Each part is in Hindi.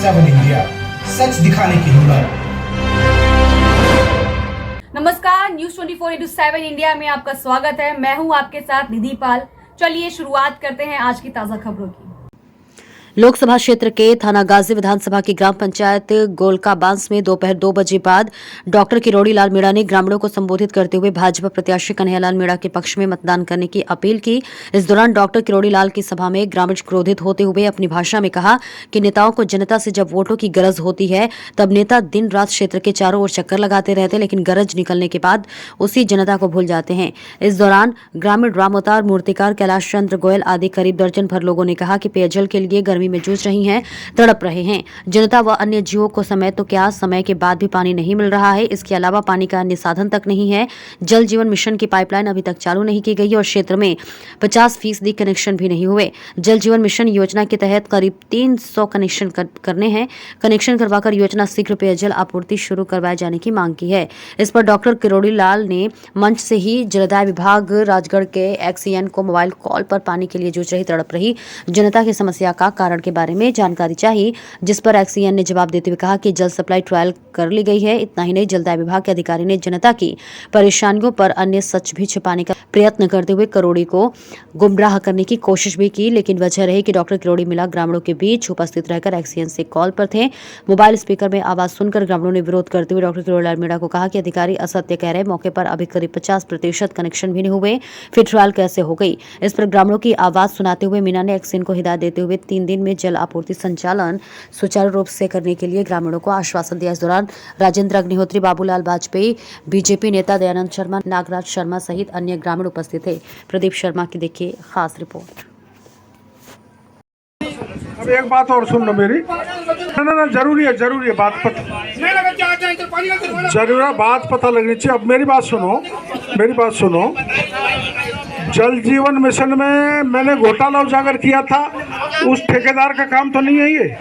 7 इंडिया, सच दिखाने की हिम्मत। नमस्कार, न्यूज 24/7 इंडिया में आपका स्वागत है। मैं हूं आपके साथ निधि पाल। चलिए शुरुआत करते हैं आज की ताजा खबरों की। लोकसभा क्षेत्र के थाना गाजी विधानसभा की ग्राम पंचायत गोलका बांस में दोपहर 2 बजे बाद डॉक्टर किरोड़ी लाल मीणा ने ग्रामीणों को संबोधित करते हुए भाजपा प्रत्याशी कन्हैयालाल मीणा के पक्ष में मतदान करने की अपील की। इस दौरान डॉक्टर किरोड़ी लाल की सभा में ग्रामीण क्रोधित होते हुए अपनी भाषा में कहा कि नेताओं को जनता से जब वोटों की गरज होती है तब नेता दिन रात क्षेत्र के चारों ओर चक्कर लगाते रहते, लेकिन गरज निकलने के बाद उसी जनता को भूल जाते हैं। इस दौरान ग्रामीण राम अवतार, मूर्तिकार, कैलाश चंद्र गोयल आदि करीब दर्जन भर लोगों ने कहा कि पेयजल के लिए गर्मी में जूझ रही हैं, तड़प रहे हैं। जनता व अन्य जीवों को समय तो क्या, समय के बाद भी पानी नहीं मिल रहा है। इसके अलावा पानी का अन्य साधन तक नहीं है। जल जीवन मिशन की पाइपलाइन अभी तक चालू नहीं की गई और क्षेत्र में 50% कनेक्शन भी नहीं हुए। जल जीवन मिशन योजना के तहत करीब 300 कनेक्शन करने हैं। कनेक्शन करवाकर योजना शीघ्र पेयजल आपूर्ति शुरू करवाए जाने की मांग की है। इस पर डॉक्टर किरोड़ी लाल ने मंच से ही जलदाय विभाग राजगढ़ के एक्सीएन को मोबाइल कॉल पर पानी के लिए जूझ रही, तड़प रही जनता की समस्या का कारण के बारे में जानकारी चाहिए, जिस पर एक्सीएन ने जवाब देते हुए कहा कि जल सप्लाई ट्रायल कर ली गई है। इतना ही नहीं, जलदाय विभाग के अधिकारी ने जनता की परेशानियों पर अन्य सच भी छिपाने का प्रयत्न करते हुए किरोड़ी को गुमराह करने की कोशिश भी की, लेकिन वजह रही कि डॉक्टर किरोड़ी मिला ग्रामीणों के बीच उपस्थित रहकर एक्सीएन से कॉल पर थे। मोबाइल स्पीकर में आवाज सुनकर ग्रामीणों ने विरोध करते हुए डॉक्टर किरोड़ी लाल मीणा को कहा कि अधिकारी असत्य कह रहे, मौके पर अभी करीब 50% कनेक्शन भी नहीं हुए, फिर ट्रायल कैसे हो गई। इस पर ग्रामीणों की आवाज सुनाते हुए मीणा ने एक्सीएन को हिदायत देते हुए 3 दिन में जल आपूर्ति संचालन सुचारू रूप से करने के लिए ग्रामीणों को आश्वासन दिया। इस दौरान राजेंद्र अग्निहोत्री, बाबूलाल वाजपेयी, बीजेपी नेता दयानंद शर्मा, नागराज शर्मा सहित अन्य ग्रामीण उपस्थित थे। प्रदीप शर्मा की देखिए खास रिपोर्ट। अब एक बात और सुन लो मेरी। ना जरूरी है बात पता, जरूर बात पता लगनी चाहिए। अब मेरी बात सुनो। जल जीवन मिशन में मैंने घोटाला उजागर किया था, उस ठेकेदार का काम तो नहीं है ये।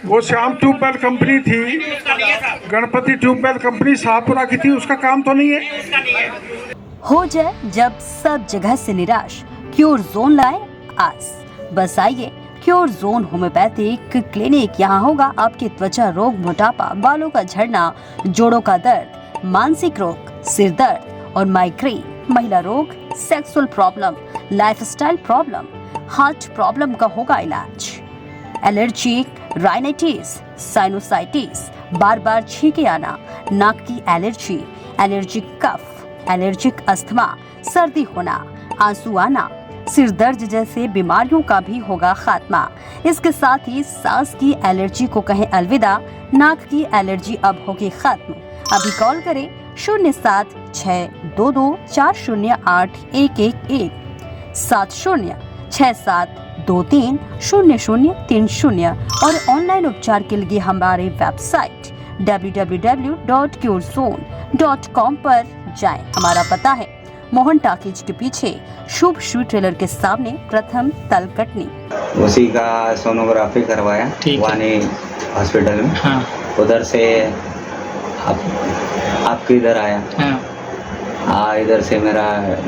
वो श्याम ट्यूबवेल कंपनी थी, गणपति ट्यूबवेल कंपनी शाहपुरा की थी, उसका काम तो नहीं है। हो जाए जब सब जगह से निराश, क्योर जोन लाए आस। बस आइए क्योर जोन होम्योपैथिक क्लिनिक। यहाँ होगा आपके त्वचा रोग, मोटापा, बालों का झड़ना, जोड़ों का दर्द, मानसिक रोग, सिर दर्द और माइग्रेन, महिला रोग, sexual problem, lifestyle problem, heart problem का होगा इलाज। एलर्जी, राइनाइटिस, साइनोसाइटिस, बार बार छींके आना, नाक की एलर्जी, एलर्जिक कफ, एलर्जिक अस्थमा, सर्दी होना, आंसू आना, सिर दर्द जैसे बीमारियों का भी होगा खात्मा। इसके साथ ही सांस की एलर्जी को कहें अलविदा, नाक की एलर्जी अब होगी खत्म। अभी कॉल करें 0762240811 7067230030 और ऑनलाइन उपचार के लिए हमारे वेबसाइट www.curezone.com पर जाएं। हमारा पता है मोहन टाकीज के पीछे शुभ शू ट्रेलर के सामने, प्रथम तलकटनी। उसी का सोनोग्राफी करवाया वानी हॉस्पिटल में। हाँ। उधर से आपके इधर आया। हाँ। इधर से मेरा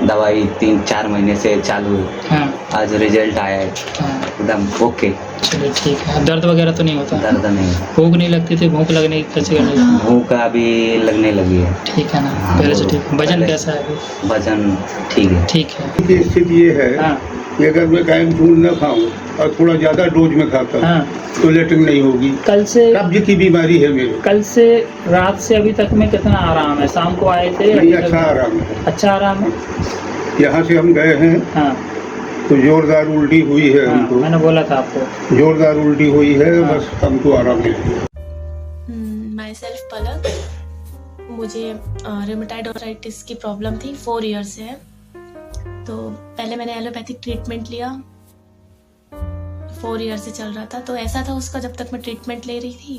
दवाई 3-4 महीने से चालू है। हाँ। आज रिजल्ट आया है। हाँ। एकदम ओके। चलिए ठीक है। दर्द वगैरह तो नहीं होता? दर्द नहीं। भूख नहीं लगती थी? भूख लगने कैसे? भूख अभी लगने लगी है। ठीक है ना? पहले से ठीक। वजन कैसा है अभी? वजन ठीक है। ठीक है। स्थिति ये है। हाँ। कि अगर मैं कायम फूल न खाऊं और थोड़ा ज्यादा डोज में खाता हूं, हाँ, तो लेटरिन नहीं होगी। कल से कब्ज की बीमारी है मेरे। कल से रात से अभी तक में कितना आराम है? शाम को आए थे? नहीं, अच्छा आराम है। अच्छा आराम है। यहाँ से हम गए हैं। हाँ। तो जोरदार उल्टी हुई है। हाँ, हमको मैंने बोला था आपको, जोरदार उल्टी हुई है। हाँ। बस हमको आराम नहीं। माई सेल्फ पलक। मुझे रूमेटॉइड आर्थराइटिस की प्रॉब्लम थी, 4 ईयर से है। तो पहले मैंने एलोपैथिक ट्रीटमेंट लिया, 4 ईयर से चल रहा था। तो ऐसा था उसका, जब तक मैं ट्रीटमेंट ले रही थी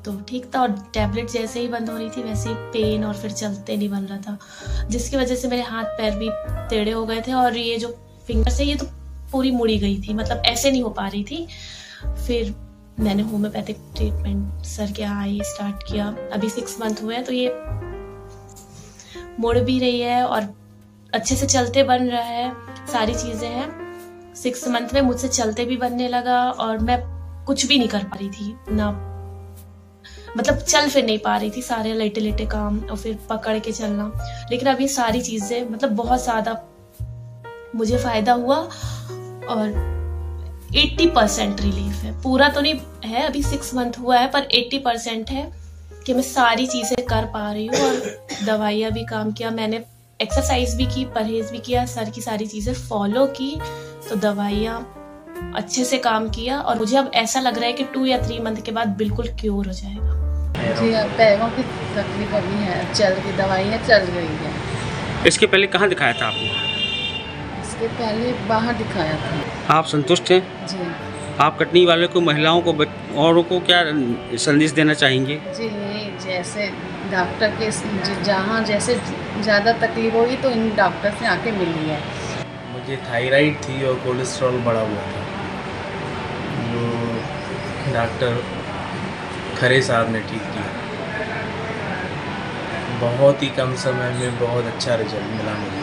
तो ठीक था, और टैबलेट जैसे ही बंद हो रही थी वैसे ही पेन और फिर चलते नहीं बन रहा था, जिसकी वजह से मेरे हाथ पैर भी टेढ़े हो गए थे और ये जो फिंगर से ये तो पूरी मुड़ी गई थी, मतलब ऐसे नहीं हो पा रही थी। फिर मैंने होम्योपैथिक ट्रीटमेंट सर के यहाँ आई स्टार्ट किया। अभी 6 मंथ हुए हैं, तो ये मुड़ भी रही है और अच्छे से चलते बन रहा है, सारी चीज़ें हैं। 6 मंथ में मुझसे चलते भी बनने लगा और मैं कुछ भी नहीं कर पा रही थी ना, मतलब चल फिर नहीं पा रही थी, सारे लेटे लेटे काम और फिर पकड़ के चलना। लेकिन अब ये सारी चीजें मतलब बहुत ज्यादा मुझे फायदा हुआ और 80% रिलीफ है। पूरा तो नहीं है, अभी 6 मंथ हुआ है, पर 80% है कि मैं सारी चीजें कर पा रही हूँ। और दवाइयाँ भी काम किया, मैंने एक्सरसाइज भी की, परहेज भी किया, सर की सारी चीजें फॉलो की, तो दवाइयाँ अच्छे से काम किया। और मुझे अब ऐसा लग रहा है कि 2 या 3 मंथ के बाद बिल्कुल क्योर हो जाएगा। जी, अब पैरों की तकलीफ अभी है, चल की दवाइयाँ चल रही है। इसके पहले कहाँ दिखाया था आपने? इसके पहले बाहर दिखाया था। आप संतुष्ट हैं? जी। आप कटनी वाले को, महिलाओं को, औरों को क्या संदेश देना चाहेंगे? जी, जैसे डॉक्टर के जहाँ जैसे ज़्यादा तकलीफ होगी तो इन डॉक्टर से आके मिलिए। मुझे थायराइड थी और कोलेस्ट्रॉल बढ़ा हुआ था, जो डॉक्टर खरे साहब ने ठीक किया। बहुत ही कम समय में बहुत अच्छा रिजल्ट मिला मुझे।